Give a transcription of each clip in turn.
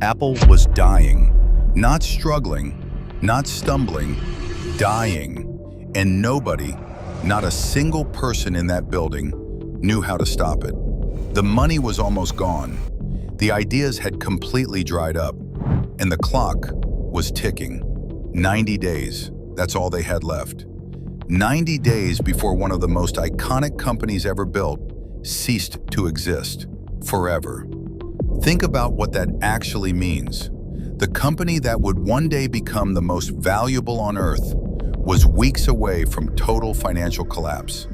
Apple was dying, not struggling, not stumbling, dying. And nobody, not a single person in that building, knew how to stop it. The money was almost gone. The ideas had completely dried up, and the clock was ticking. 90 days, that's all they had left. 90 days before one of the most iconic companies ever built ceased to exist, forever. Think about what that actually means. The company that would one day become the most valuable on Earth was weeks away from total financial collapse,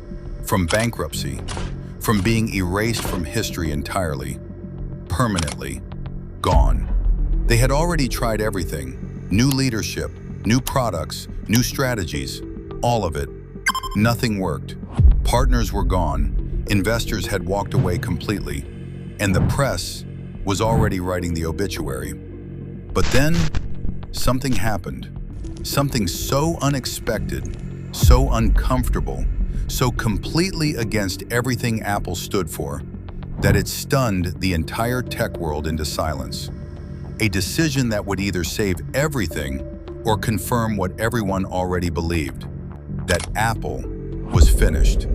from bankruptcy, from being erased from history entirely, permanently, gone. They had already tried everything: new leadership, new products, new strategies, all of it. Nothing worked. Partners were gone, investors had walked away completely, and the press was already writing the obituary. But then, something happened. Something so unexpected, so uncomfortable, so completely against everything Apple stood for, that it stunned the entire tech world into silence. A decision that would either save everything or confirm what everyone already believed, that Apple was finished.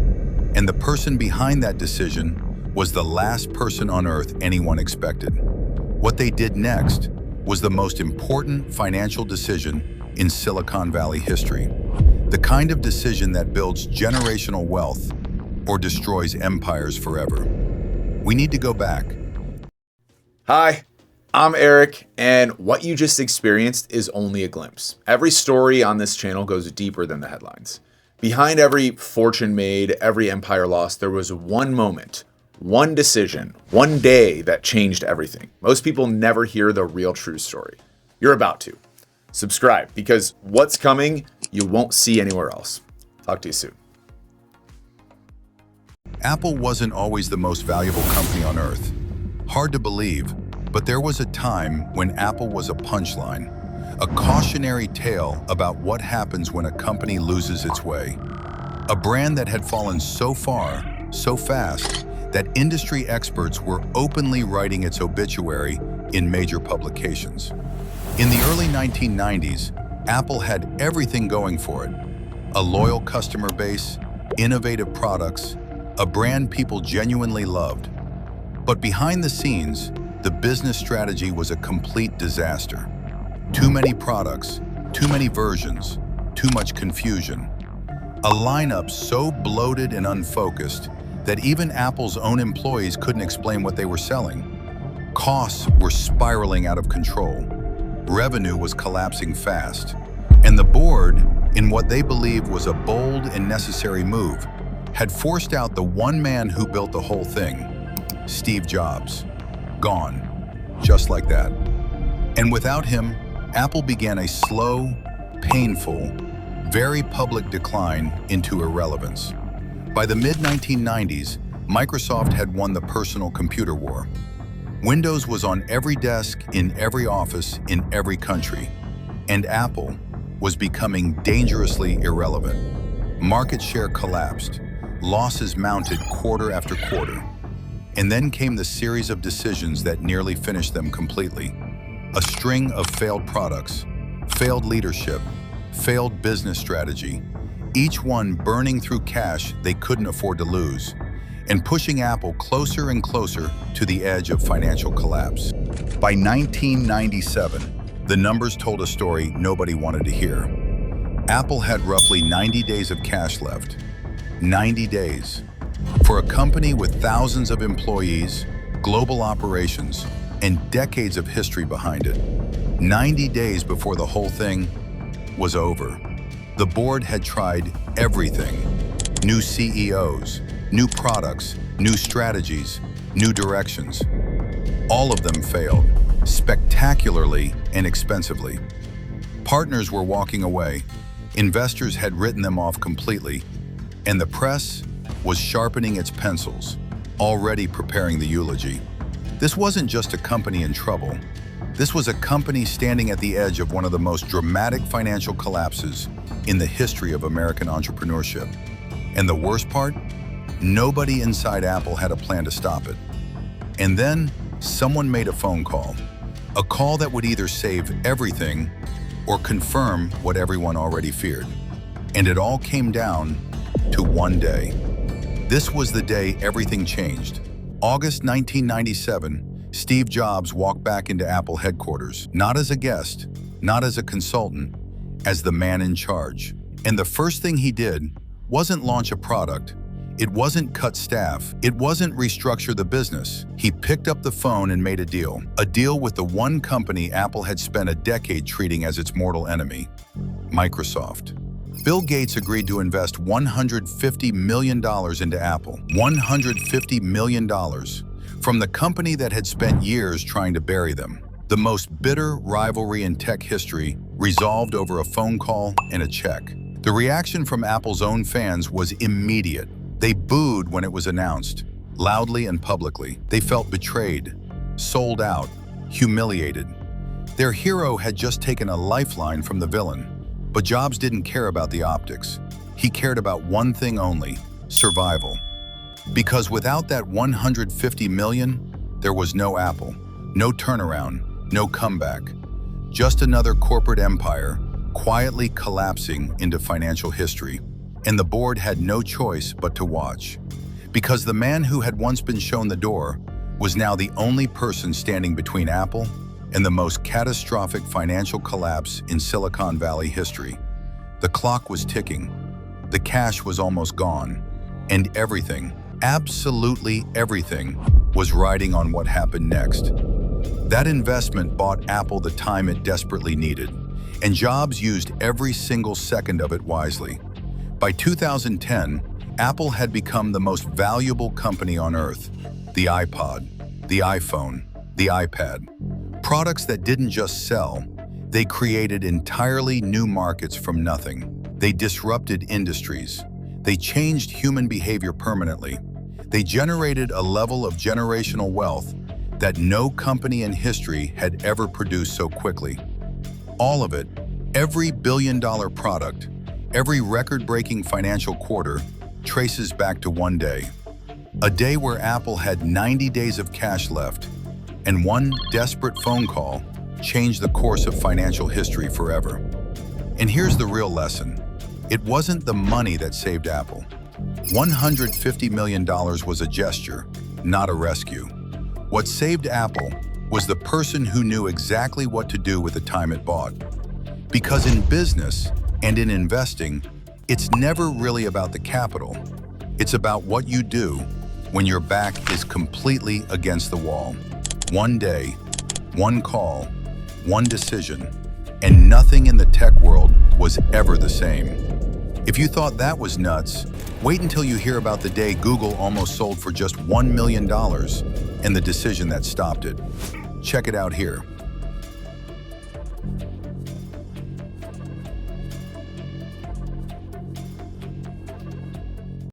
And the person behind that decision was the last person on Earth anyone expected. What they did next was the most important financial decision in Silicon Valley history. The kind of decision that builds generational wealth or destroys empires forever. We need to go back. Hi, I'm Eric, and what you just experienced is only a glimpse. Every story on this channel goes deeper than the headlines. Behind every fortune made, every empire lost, there was one moment, one decision, one day that changed everything. Most people never hear the real true story. You're about to. Subscribe, because what's coming, you won't see anywhere else. Talk to you soon. Apple wasn't always the most valuable company on Earth. Hard to believe, but there was a time when Apple was a punchline, a cautionary tale about what happens when a company loses its way. A brand that had fallen so far, so fast, that industry experts were openly writing its obituary in major publications. In the early 1990s, Apple had everything going for it: a loyal customer base, innovative products, a brand people genuinely loved. But behind the scenes, the business strategy was a complete disaster. Too many products, too many versions, too much confusion. A lineup so bloated and unfocused that even Apple's own employees couldn't explain what they were selling. Costs were spiraling out of control. Revenue was collapsing fast. And the board, in what they believed was a bold and necessary move, had forced out the one man who built the whole thing, Steve Jobs. Gone, just like that. And without him, Apple began a slow, painful, very public decline into irrelevance. By the mid-1990s, Microsoft had won the personal computer war. Windows was on every desk, in every office, in every country. And Apple was becoming dangerously irrelevant. Market share collapsed. Losses mounted quarter after quarter. And then came the series of decisions that nearly finished them completely. A string of failed products, failed leadership, failed business strategy, each one burning through cash they couldn't afford to lose, and pushing Apple closer and closer to the edge of financial collapse. By 1997, the numbers told a story nobody wanted to hear. Apple had roughly 90 days of cash left. 90 days. For a company with thousands of employees, global operations, and decades of history behind it. 90 days before the whole thing was over. The board had tried everything. New CEOs, new products, new strategies, new directions. All of them failed, spectacularly and expensively. Partners were walking away, investors had written them off completely, and the press was sharpening its pencils, already preparing the eulogy. This wasn't just a company in trouble. This was a company standing at the edge of one of the most dramatic financial collapses in the history of American entrepreneurship. And the worst part? Nobody inside Apple had a plan to stop it. And then someone made a phone call. A call that would either save everything or confirm what everyone already feared. And it all came down to one day. This was the day everything changed. August 1997, Steve Jobs walked back into Apple headquarters, not as a guest, not as a consultant, as the man in charge. And the first thing he did wasn't launch a product. It wasn't cut staff. It wasn't restructure the business. He picked up the phone and made a deal with the one company Apple had spent a decade treating as its mortal enemy, Microsoft. Bill Gates agreed to invest $150 million into Apple. $150 million from the company that had spent years trying to bury them. The most bitter rivalry in tech history resolved over a phone call and a check. The reaction from Apple's own fans was immediate. They booed when it was announced, loudly and publicly. They felt betrayed, sold out, humiliated. Their hero had just taken a lifeline from the villain. But Jobs didn't care about the optics. He cared about one thing only: survival. Because without that $150 million, there was no Apple, no turnaround, no comeback. Just another corporate empire quietly collapsing into financial history. And the board had no choice but to watch. Because the man who had once been shown the door was now the only person standing between Apple and the most catastrophic financial collapse in Silicon Valley history. The clock was ticking. The cash was almost gone. And everything, absolutely everything, was riding on what happened next. That investment bought Apple the time it desperately needed, and Jobs used every single second of it wisely. By 2010, Apple had become the most valuable company on earth. The iPod, the iPhone, the iPad. Products that didn't just sell, they created entirely new markets from nothing. They disrupted industries. They changed human behavior permanently. They generated a level of generational wealth that no company in history had ever produced so quickly. All of it, every billion-dollar product, every record-breaking financial quarter, traces back to one day. A day where Apple had 90 days of cash left, and one desperate phone call changed the course of financial history forever. And here's the real lesson. It wasn't the money that saved Apple. $150 million was a gesture, not a rescue. What saved Apple was the person who knew exactly what to do with the time it bought. Because in business and in investing, it's never really about the capital. It's about what you do when your back is completely against the wall. One day, one call, one decision, and nothing in the tech world was ever the same. If you thought that was nuts, wait until you hear about the day Google almost sold for just $1 million and the decision that stopped it. Check it out here.